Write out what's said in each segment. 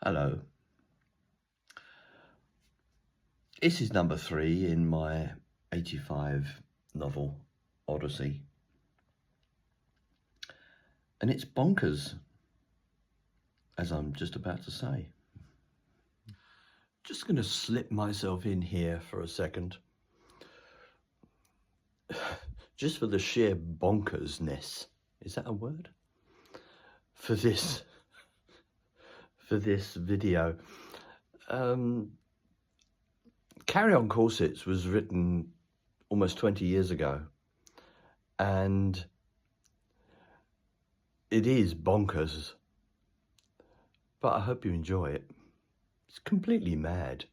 Hello. This is number 3 in my 85 novel, Odyssey. And it's bonkers, as I'm just about to say. Just going to slip myself in here for a second. Just for the sheer bonkersness. Is that a word? For this video. Carry On Corsets was written almost 20 years ago, and it is bonkers, but I hope you enjoy it. It's completely mad.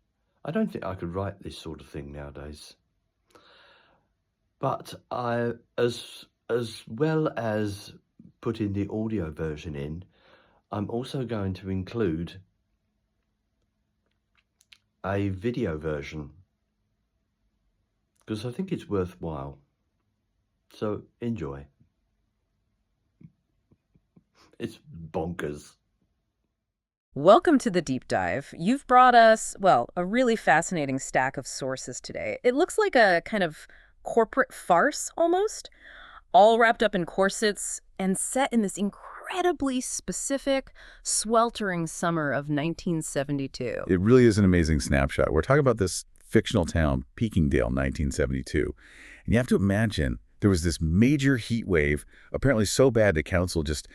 I don't think I could write this sort of thing nowadays. But I, as well as putting the audio version in, I'm also going to include a video version because I think it's worthwhile. So enjoy. It's bonkers. Welcome to the deep dive. You've brought us, well, a really fascinating stack of sources today. It looks like a kind of corporate farce almost, all wrapped up in corsets and set in this incredibly specific, sweltering summer of 1972. It really is an amazing snapshot. We're talking about this fictional town, Peakingdale, 1972. And you have to imagine there was this major heat wave, apparently so bad the council just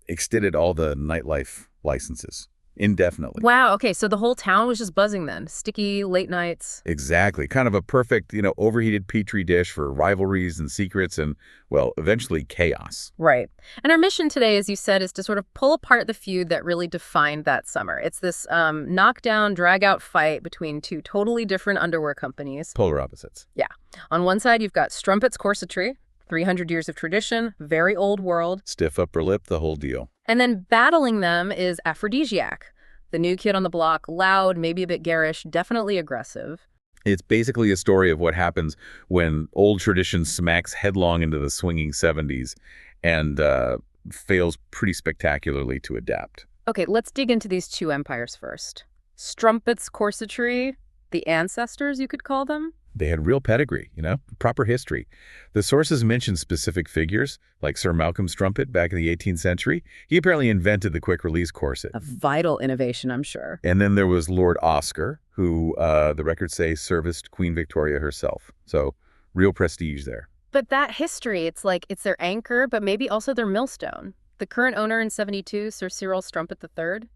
extended all the nightlife licenses indefinitely. Wow, okay, so the whole town was just buzzing then. Sticky, late nights. Exactly. Kind of a perfect, overheated petri dish for rivalries and secrets and, well, eventually chaos. Right. And our mission today, as you said, is to sort of pull apart the feud that really defined that summer. It's this knockdown, drag-out fight between two totally different underwear companies. Polar opposites. Yeah. On one side, you've got Strumpet's corsetry, 300 years of tradition, very old world. Stiff upper lip, the whole deal. And then battling them is Aphrodisiac, the new kid on the block, loud, maybe a bit garish, definitely aggressive. It's basically a story of what happens when old tradition smacks headlong into the swinging 70s and fails pretty spectacularly to adapt. Okay, let's dig into these two empires first. Strumpet's corsetry, the ancestors, you could call them. They had real pedigree, proper history. The sources mention specific figures, like Sir Malcolm Strumpet back in the 18th century. He apparently invented the quick-release corset. A vital innovation, I'm sure. And then there was Lord Oscar, who, the records say, serviced Queen Victoria herself. So, real prestige there. But that history, it's like it's their anchor, but maybe also their millstone. The current owner in 72, Sir Cyril Strumpet III,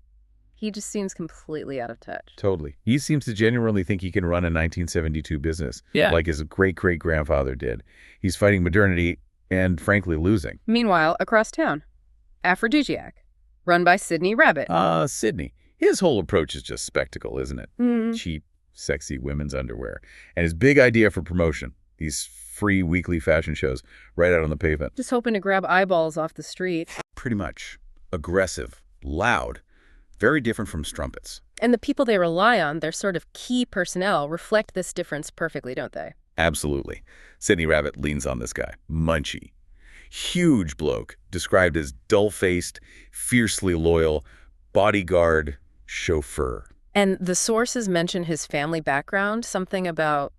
he just seems completely out of touch. Totally. He seems to genuinely think he can run a 1972 business, like his great-great-grandfather did. He's fighting modernity and, frankly, losing. Meanwhile, across town, Aphrodisiac, run by Sidney Rabbit. Sidney. His whole approach is just spectacle, isn't it? Mm. Cheap, sexy women's underwear. And his big idea for promotion, these free weekly fashion shows right out on the pavement. Just hoping to grab eyeballs off the street. Pretty much. Aggressive, loud. Very different from Strumpets. And the people they rely on, their sort of key personnel, reflect this difference perfectly, don't they? Absolutely. Sidney Rabbit leans on this guy, Munchie. Huge bloke, described as dull-faced, fiercely loyal, bodyguard, chauffeur. And the sources mention his family background, something about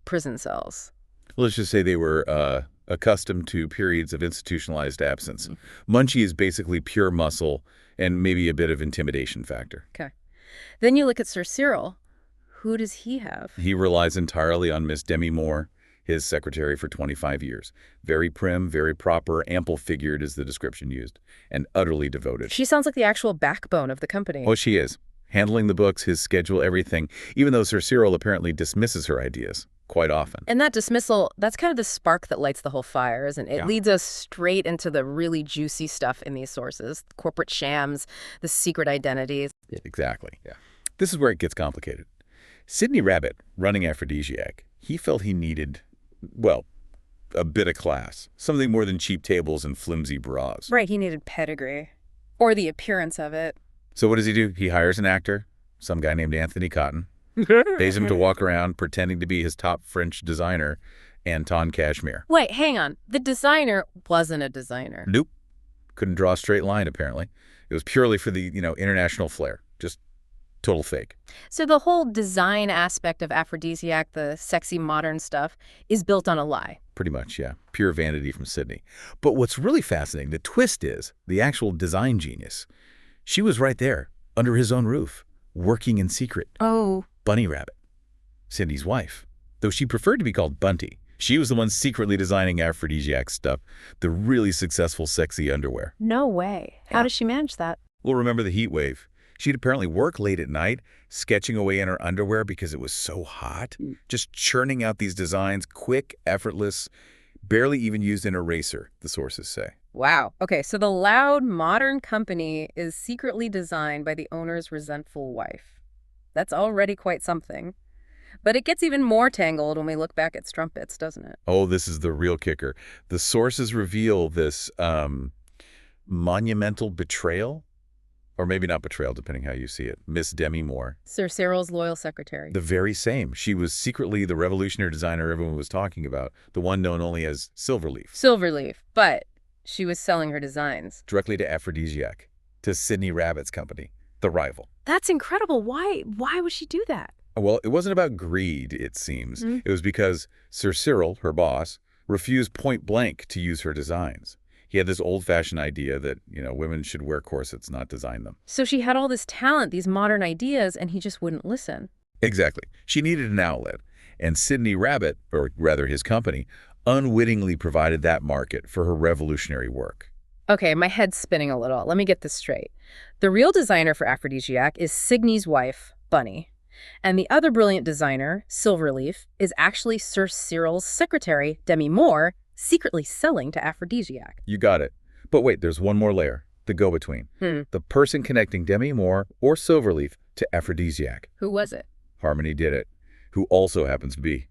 prison cells. Let's just say they were accustomed to periods of institutionalized absence. Munchie is basically pure muscle and maybe a bit of intimidation factor. Okay. Then you look at Sir Cyril. Who does he have? He relies entirely on Miss Demi Moore, his secretary for 25 years. Very prim, very proper, ample-figured is the description used, and utterly devoted. She sounds like the actual backbone of the company. Oh, she is. Handling the books, his schedule, everything, even though Sir Cyril apparently dismisses her ideas quite often. And that dismissal, that's kind of the spark that lights the whole fire, isn't it? It Yeah. leads us straight into the really juicy stuff in these sources. Corporate shams, the secret identities. Exactly. Yeah. This is where it gets complicated. Sidney Rabbit, running Aphrodisiac, he felt he needed, well, a bit of class. Something more than cheap tables and flimsy bras. Right, he needed pedigree. Or the appearance of it. So what does he do? He hires an actor, some guy named Anthony Cotton, pays him to walk around pretending to be his top French designer, Anton Cashmere. Wait, hang on. The designer wasn't a designer. Nope. Couldn't draw a straight line, apparently. It was purely for the, international flair. Just total fake. So the whole design aspect of Aphrodisiac, the sexy modern stuff, is built on a lie. Pretty much, yeah. Pure vanity from Sidney. But what's really fascinating, the twist is, the actual design genius. She was right there, under his own roof, working in secret. Oh. Bunny Rabbit, Sidney's wife. Though she preferred to be called Bunty. She was the one secretly designing Aphrodisiac stuff, the really successful sexy underwear. No way. How does she manage that? Well, remember the heat wave. She'd apparently work late at night, sketching away in her underwear because it was so hot, just churning out these designs, quick, effortless, barely even used an eraser, the sources say. Wow. Okay, so the loud, modern company is secretly designed by the owner's resentful wife. That's already quite something. But it gets even more tangled when we look back at Strumpets, doesn't it? Oh, this is the real kicker. The sources reveal this monumental betrayal, or maybe not betrayal, depending how you see it. Miss Demi Moore. Sir Cyril's loyal secretary. The very same. She was secretly the revolutionary designer everyone was talking about, the one known only as Silverleaf. Silverleaf, but she was selling her designs. Directly to Aphrodisiac, to Sidney Rabbit's company, the rival. That's incredible. Why would she do that? Well, it wasn't about greed, it seems. It was because Sir Cyril, her boss, refused point blank to use her designs. He had this old-fashioned idea that, women should wear corsets, not design them. So she had all this talent, these modern ideas, and he just wouldn't listen. Exactly. She needed an outlet. And Sidney Rabbit, or rather his company, unwittingly provided that market for her revolutionary work. Okay, my head's spinning a little. Let me get this straight. The real designer for Aphrodisiac is Sidney's wife, Bunny. And the other brilliant designer, Silverleaf, is actually Sir Cyril's secretary, Demi Moore, secretly selling to Aphrodisiac. You got it. But wait, there's one more layer, the go-between. The person connecting Demi Moore or Silverleaf to Aphrodisiac. Who was it? Harmony did it, who also happens to be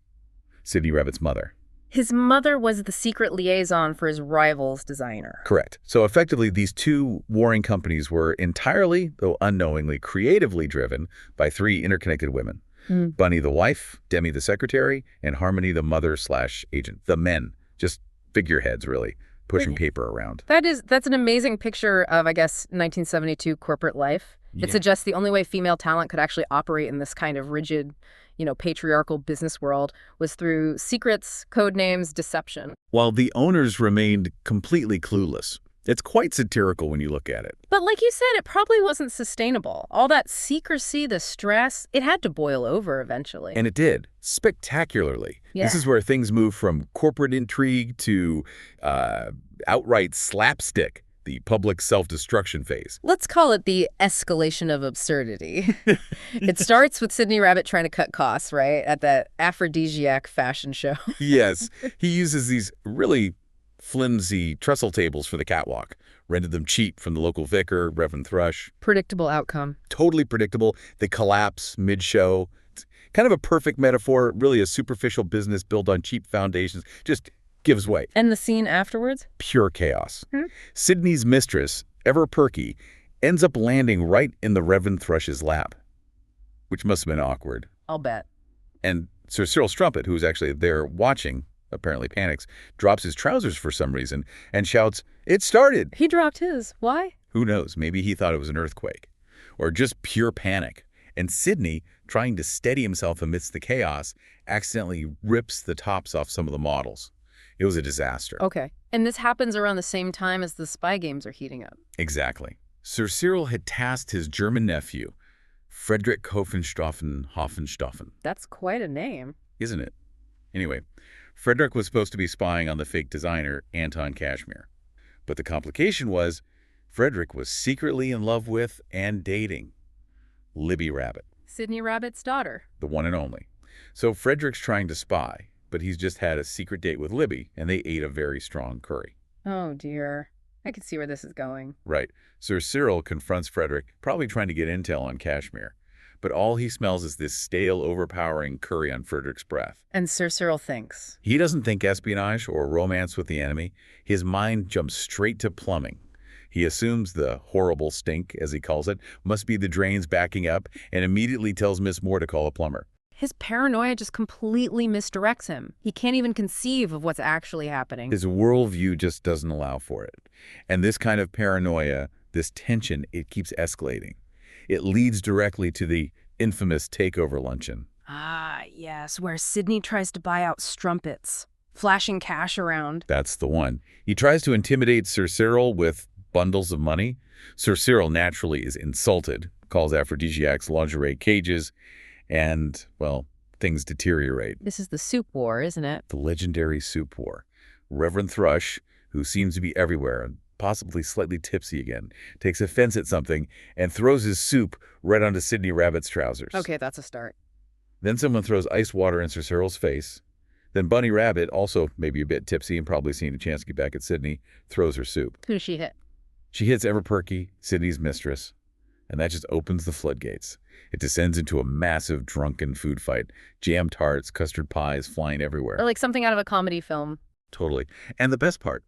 Sidney Rabbit's mother. His mother was the secret liaison for his rival's designer. Correct. So effectively, these two warring companies were entirely, though unknowingly, creatively driven by three interconnected women. Bunny the wife, Demi the secretary, and Harmony the mother/agent. The men. Just figureheads, really, pushing paper around. That's an amazing picture of, I guess, 1972 corporate life. Yeah. It suggests the only way female talent could actually operate in this kind of rigid, patriarchal business world was through secrets, code names, deception. While the owners remained completely clueless. It's quite satirical when you look at it. But like you said, it probably wasn't sustainable. All that secrecy, the stress, it had to boil over eventually. And it did, spectacularly. Yeah. This is where things move from corporate intrigue to outright slapstick, the public self-destruction phase. Let's call it the escalation of absurdity. It starts with Sidney Rabbit trying to cut costs, right, at that Aphrodisiac fashion show. Yes, he uses these really flimsy trestle tables for the catwalk, rented them cheap from the local vicar, Reverend Thrush. Predictable outcome. Totally predictable. They collapse mid-show. It's kind of a perfect metaphor, really a superficial business built on cheap foundations, just gives way. And the scene afterwards? Pure chaos. Sidney's mistress, ever perky, ends up landing right in the Reverend Thrush's lap, which must have been awkward. I'll bet. And Sir Cyril Strumpet, who was actually there watching, apparently panics, drops his trousers for some reason, and shouts, "It started!" He dropped his. Why? Who knows? Maybe he thought it was an earthquake. Or just pure panic. And Sidney, trying to steady himself amidst the chaos, accidentally rips the tops off some of the models. It was a disaster. Okay. And this happens around the same time as the spy games are heating up. Exactly. Sir Cyril had tasked his German nephew, Friedrich Hohenstaufen. That's quite a name. Isn't it? Anyway, Friedrich was supposed to be spying on the fake designer, Anton Cashmere. But the complication was, Friedrich was secretly in love with and dating Libby Rabbit. Sidney Rabbit's daughter. The one and only. So Friedrich's trying to spy, but he's just had a secret date with Libby, and they ate a very strong curry. Oh, dear. I can see where this is going. Right. Sir Cyril confronts Friedrich, probably trying to get intel on Cashmere. But all he smells is this stale, overpowering curry on Friedrich's breath. And Sir Cyril thinks. He doesn't think espionage or romance with the enemy. His mind jumps straight to plumbing. He assumes the horrible stink, as he calls it, must be the drains backing up, and immediately tells Miss Moore to call a plumber. His paranoia just completely misdirects him. He can't even conceive of what's actually happening. His worldview just doesn't allow for it. And this kind of paranoia, this tension, it keeps escalating. It leads directly to the infamous takeover luncheon. Ah, yes, where Sidney tries to buy out Strumpets, flashing cash around. That's the one. He tries to intimidate Sir Cyril with bundles of money. Sir Cyril naturally is insulted, calls Aphrodisiac's lingerie cages, and, well, things deteriorate. This is the soup war, isn't it? The legendary soup war. Reverend Thrush, who seems to be everywhere and possibly slightly tipsy again, takes offense at something and throws his soup right onto Sidney Rabbit's trousers. Okay, that's a start. Then someone throws ice water in Sir Cyril's face. Then Bunny Rabbit, also maybe a bit tipsy and probably seeing a chance to get back at Sidney, throws her soup. Who does she hit? She hits Ever-Perky, Sidney's mistress, and that just opens the floodgates. It descends into a massive drunken food fight. Jam tarts, custard pies flying everywhere. Or like something out of a comedy film. Totally. And the best part,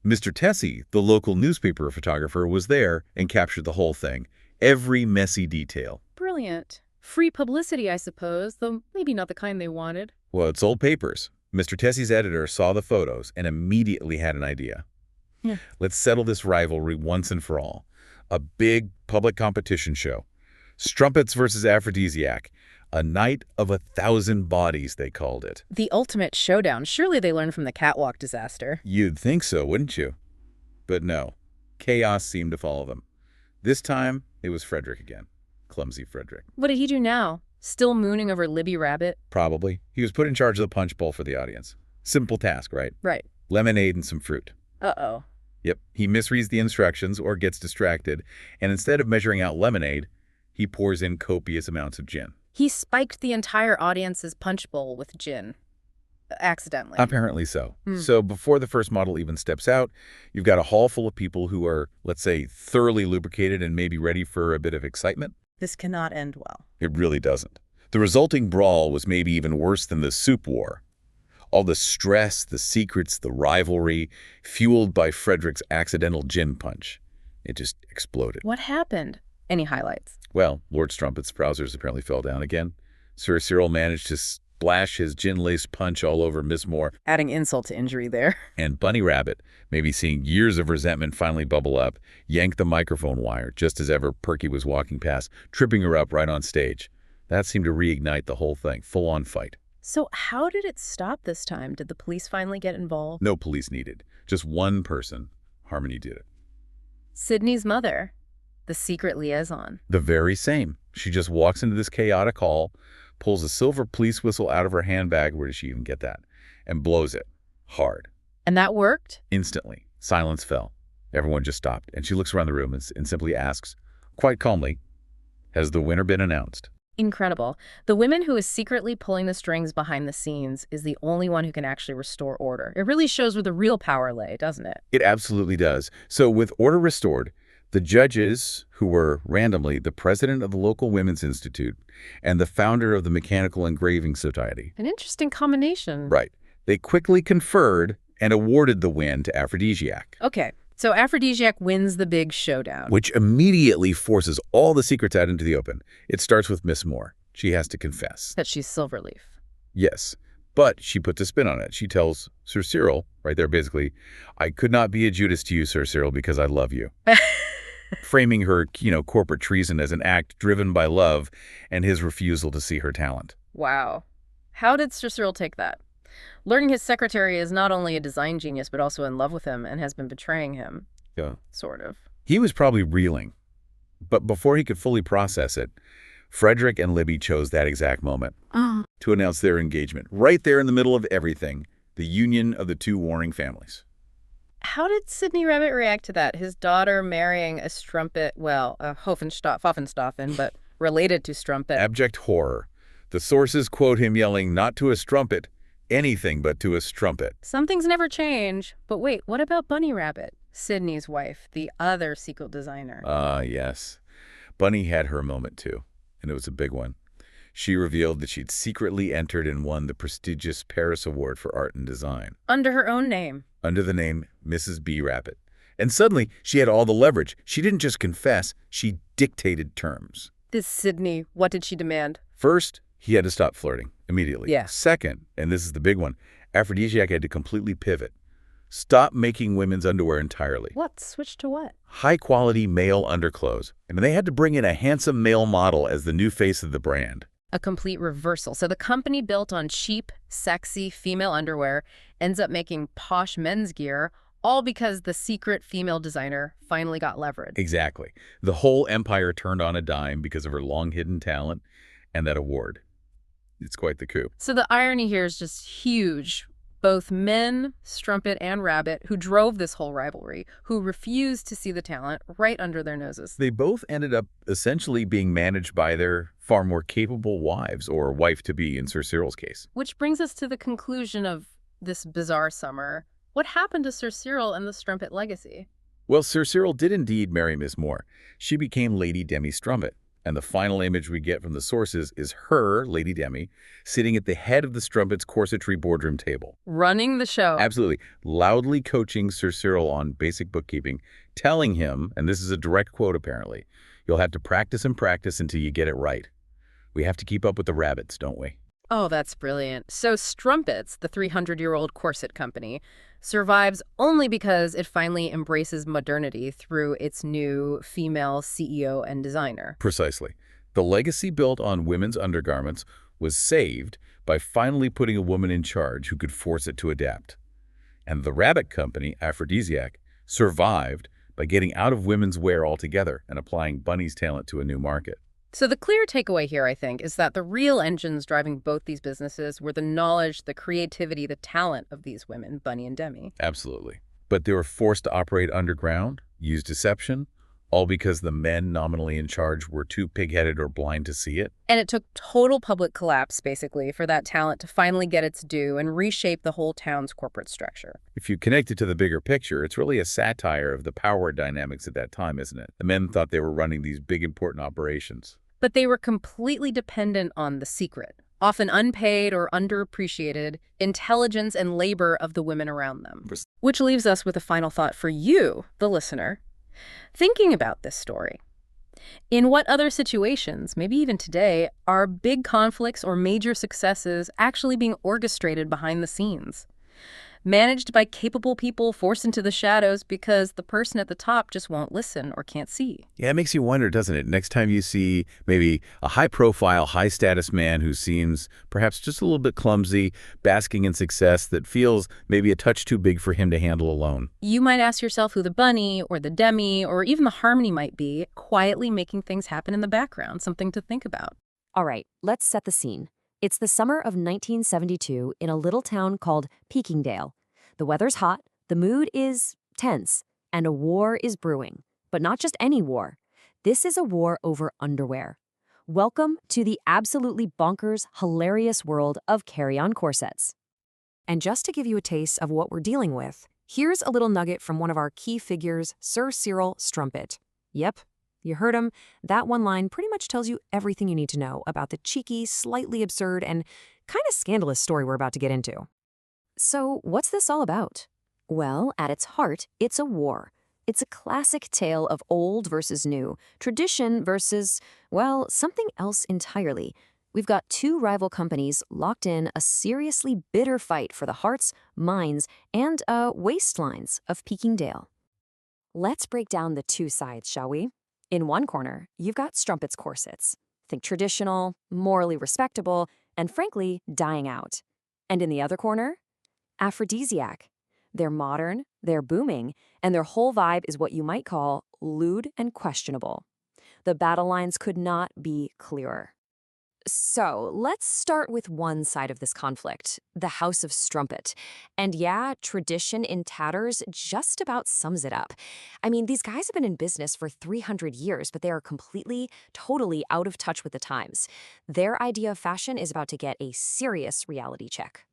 Mr. Tessie, the local newspaper photographer, was there and captured the whole thing. Every messy detail. Brilliant. Free publicity, I suppose, though maybe not the kind they wanted. Well, it sold papers. Mr. Tessie's editor saw the photos and immediately had an idea. Yeah. Let's settle this rivalry once and for all. A big public competition show. Strumpets versus Aphrodisiac. A night of 1,000 bodies, they called it. The ultimate showdown. Surely they learned from the catwalk disaster. You'd think so, wouldn't you? But no. Chaos seemed to follow them. This time, it was Frederick again. Clumsy Frederick. What did he do now? Still mooning over Libby Rabbit? Probably. He was put in charge of the punch bowl for the audience. Simple task, right? Right. Lemonade and some fruit. Uh-oh. Yep. He misreads the instructions or gets distracted, and instead of measuring out lemonade, he pours in copious amounts of gin. He spiked the entire audience's punch bowl with gin. Accidentally. Apparently so. So before the first model even steps out, you've got a hall full of people who are, let's say, thoroughly lubricated and maybe ready for a bit of excitement. This cannot end well. It really doesn't. The resulting brawl was maybe even worse than the soup war. All the stress, the secrets, the rivalry, fueled by Frederick's accidental gin punch. It just exploded. What happened? Any highlights? Well, Lord Strumpet's trousers apparently fell down again. Sir Cyril managed to splash his gin-laced punch all over Miss Moore. Adding insult to injury there. And Bunny Rabbit, maybe seeing years of resentment finally bubble up, yanked the microphone wire just as Ever-Perky was walking past, tripping her up right on stage. That seemed to reignite the whole thing, full-on fight. So how did it stop this time? Did the police finally get involved? No police needed. Just one person. Harmony did it. Sidney's mother. The secret liaison. The very same. She just walks into this chaotic hall, pulls a silver police whistle out of her handbag, where did she even get that, and blows it. Hard. And that worked? Instantly. Silence fell. Everyone just stopped, and she looks around the room and simply asks, quite calmly, has the winner been announced? Incredible. The woman who is secretly pulling the strings behind the scenes is the only one who can actually restore order. It really shows where the real power lay, doesn't it? It absolutely does. So with order restored, the judges, who were randomly the president of the local Women's Institute and the founder of the Mechanical Engraving Society. An interesting combination. Right. They quickly conferred and awarded the win to Aphrodisiac. Okay, so Aphrodisiac wins the big showdown. Which immediately forces all the secrets out into the open. It starts with Miss Moore. She has to confess. That she's Silverleaf. Yes, but she puts a spin on it. She tells Sir Cyril, right there basically, I could not be a Judas to you, Sir Cyril, because I love you. Framing her, corporate treason as an act driven by love and his refusal to see her talent. Wow. How did Sir Cyril take that? Learning his secretary is not only a design genius, but also in love with him and has been betraying him. Yeah. Sort of. He was probably reeling. But before he could fully process it, Frederick and Libby chose that exact moment to announce their engagement. Right there in the middle of everything, the union of the two warring families. How did Sidney Rabbit react to that? His daughter marrying a Strumpet, well, a Hohenstaufen, but related to Strumpet. Abject horror. The sources quote him yelling, not to a Strumpet, anything but to a Strumpet. Some things never change. But wait, what about Bunny Rabbit? Sidney's wife, the other secret designer. Yes. Bunny had her moment too, and it was a big one. She revealed that she'd secretly entered and won the prestigious Paris Award for Art and Design. Under her own name. Under the name Mrs. B. Rabbit. And suddenly, she had all the leverage. She didn't just confess, she dictated terms. This Sidney, what did she demand? First, he had to stop flirting immediately. Yeah. Second, and this is the big one, Aphrodisiac had to completely pivot. Stop making women's underwear entirely. What? Switch to what? High-quality male underclothes. And they had to bring in a handsome male model as the new face of the brand. A complete reversal. So the company built on cheap, sexy female underwear ends up making posh men's gear, all because the secret female designer finally got leverage. Exactly. The whole empire turned on a dime because of her long-hidden talent and that award. It's quite the coup. So the irony here is just huge. Both men, Strumpet and Rabbit, who drove this whole rivalry, who refused to see the talent right under their noses. They both ended up essentially being managed by their far more capable wives, or wife-to-be in Sir Cyril's case. Which brings us to the conclusion of this bizarre summer. What happened to Sir Cyril and the Strumpet legacy? Well, Sir Cyril did indeed marry Miss Moore. She became Lady Demi Strumpet. And the final image we get from the sources is her, Lady Demi, sitting at the head of the Strumpet's corsetry boardroom table. Running the show. Absolutely. Loudly coaching Sir Cyril on basic bookkeeping, telling him, and this is a direct quote apparently, "You'll have to practice and practice until you get it right. We have to keep up with the rabbits, don't we?" Oh, that's brilliant. So Strumpets, the 300-year-old corset company, survives only because it finally embraces modernity through its new female CEO and designer. Precisely. The legacy built on women's undergarments was saved by finally putting a woman in charge who could force it to adapt. And the rabbit company, Aphrodisiac, survived by getting out of women's wear altogether and applying Bunny's talent to a new market. So the clear takeaway here, I think, is that the real engines driving both these businesses were the knowledge, the creativity, the talent of these women, Bunny and Demi. Absolutely. But they were forced to operate underground, use deception, all because the men nominally in charge were too pig-headed or blind to see it. And it took total public collapse, basically, for that talent to finally get its due and reshape the whole town's corporate structure. If you connect it to the bigger picture, it's really a satire of the power dynamics at that time, isn't it? The men thought they were running these big, important operations. But they were completely dependent on the secret, often unpaid or underappreciated, intelligence and labor of the women around them. Which leaves us with a final thought for you, the listener. Thinking about this story, in what other situations, maybe even today, are big conflicts or major successes actually being orchestrated behind the scenes? Managed by capable people forced into the shadows because the person at the top just won't listen or can't see. Yeah, it makes you wonder, doesn't it? Next time you see maybe a high-profile, high-status man who seems perhaps just a little bit clumsy, basking in success that feels maybe a touch too big for him to handle alone. You might ask yourself who the Bunny or the Demi or even the Harmony might be, quietly making things happen in the background, something to think about. All right, let's set the scene. It's the summer of 1972 in a little town called Peakingdale. The weather's hot, the mood is tense, and a war is brewing. But not just any war. This is a war over underwear. Welcome to the absolutely bonkers, hilarious world of On Corsets. And just to give you a taste of what we're dealing with, here's a little nugget from one of our key figures, Sir Cyril Strumpet. Yep. You heard him. That one line pretty much tells you everything you need to know about the cheeky, slightly absurd, and kind of scandalous story we're about to get into. So, what's this all about? Well, at its heart, it's a war. It's a classic tale of old versus new, tradition versus, well, something else entirely. We've got two rival companies locked in a seriously bitter fight for the hearts, minds, and waistlines of Peakingdale. Let's break down the two sides, shall we? In one corner, you've got Strumpet's corsets. Think traditional, morally respectable, and frankly, dying out. And in the other corner, Aphrodisiac. They're modern, they're booming, and their whole vibe is what you might call lewd and questionable. The battle lines could not be clearer. So, let's start with one side of this conflict, the House of Strumpet. And yeah, tradition in tatters just about sums it up. I mean, these guys have been in business for 300 years, but they are completely, totally out of touch with the times. Their idea of fashion is about to get a serious reality check.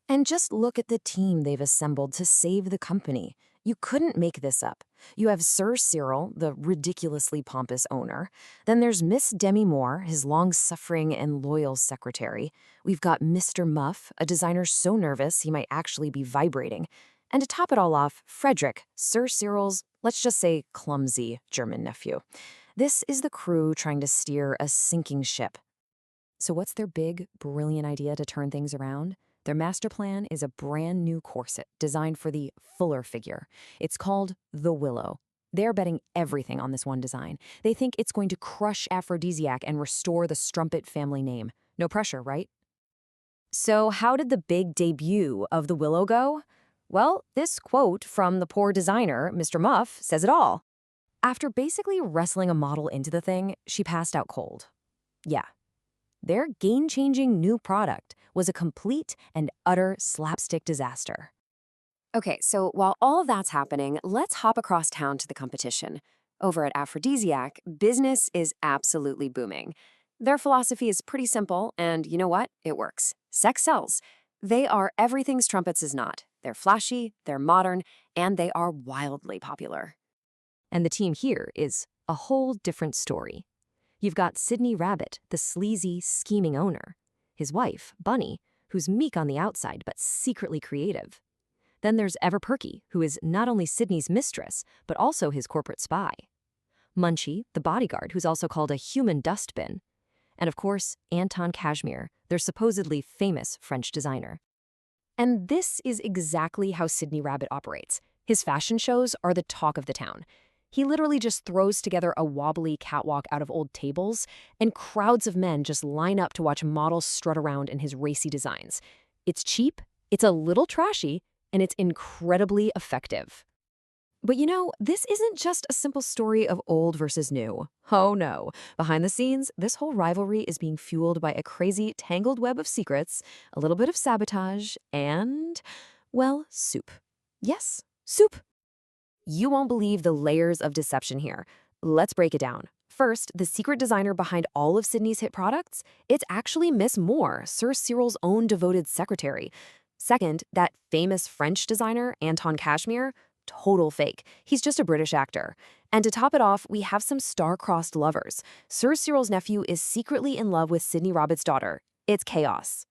And just look at the team they've assembled to save the company. You couldn't make this up. You have Sir Cyril, the ridiculously pompous owner. Then there's Miss Demi Moore, his long-suffering and loyal secretary. We've got Mr. Muff, a designer so nervous he might actually be vibrating. And to top it all off, Frederick, Sir Cyril's, let's just say, clumsy German nephew. This is the crew trying to steer a sinking ship. So what's their big, brilliant idea to turn things around? Their master plan is a brand new corset designed for the fuller figure. It's called the Willow. They're betting everything on this one design. They think it's going to crush Aphrodisiac and restore the Strumpet family name. No pressure, right? So how did the big debut of the Willow go? Well, this quote from the poor designer, Mr. Muff, says it all. After basically wrestling a model into the thing, she passed out cold. Yeah. Their game-changing new product was a complete and utter slapstick disaster. Okay, so while all of that's happening, let's hop across town to the competition. Over at Aphrodisiac, business is absolutely booming. Their philosophy is pretty simple, and you know what? It works. Sex sells. They are everything Strumpets is not. They're flashy, they're modern, and they are wildly popular. And the team here is a whole different story. You've got Sidney Rabbit, the sleazy, scheming owner. His wife, Bunny, who's meek on the outside but secretly creative. Then there's Ever Perky, who is not only Sidney's mistress, but also his corporate spy. Munchie, the bodyguard, who's also called a human dustbin. And of course, Anton Cashmere, their supposedly famous French designer. And this is exactly how Sidney Rabbit operates. His fashion shows are the talk of the town. He literally just throws together a wobbly catwalk out of old tables, and crowds of men just line up to watch models strut around in his racy designs. It's cheap, it's a little trashy, and it's incredibly effective. But you know, this isn't just a simple story of old versus new. Oh no. Behind the scenes, this whole rivalry is being fueled by a crazy tangled web of secrets, a little bit of sabotage, and, well, soup. Yes, soup. You won't believe the layers of deception here. Let's break it down. First, the secret designer behind all of Sidney's hit products, it's actually Miss Moore, Sir Cyril's own devoted secretary. Second, that famous French designer, Anton Cashmere, total fake. He's just a British actor. And to top it off, we have some star-crossed lovers. Sir Cyril's nephew is secretly in love with Sidney Rabbit's daughter. It's chaos.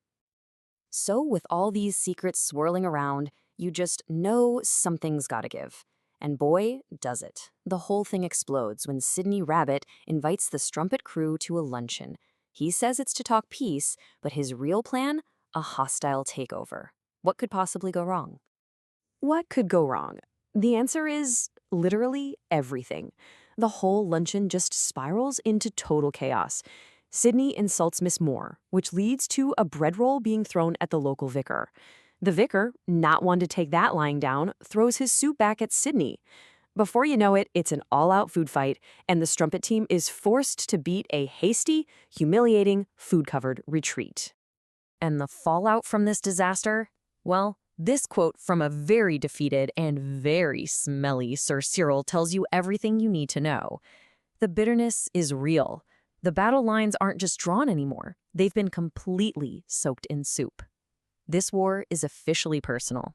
So with all these secrets swirling around, you just know something's gotta give. And boy, does it. The whole thing explodes when Sidney Rabbit invites the Strumpet crew to a luncheon. He says it's to talk peace, but his real plan? A hostile takeover. What could possibly go wrong? What could go wrong? The answer is literally everything. The whole luncheon just spirals into total chaos. Sidney insults Miss Moore, which leads to a bread roll being thrown at the local vicar. The vicar, not one to take that lying down, throws his soup back at Sidney. Before you know it, it's an all-out food fight, and the Strumpet team is forced to beat a hasty, humiliating, food-covered retreat. And the fallout from this disaster? Well, this quote from a very defeated and very smelly Sir Cyril tells you everything you need to know. The bitterness is real. The battle lines aren't just drawn anymore. They've been completely soaked in soup. This war is officially personal.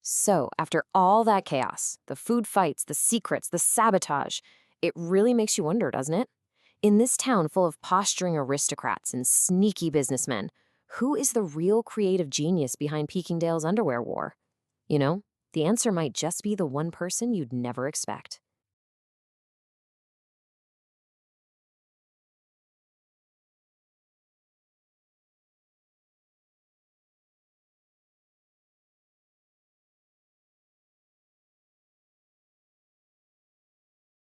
So, after all that chaos, the food fights, the secrets, the sabotage, it really makes you wonder, doesn't it? In this town full of posturing aristocrats and sneaky businessmen, who is the real creative genius behind Peekingdale's underwear war? You know, the answer might just be the one person you'd never expect.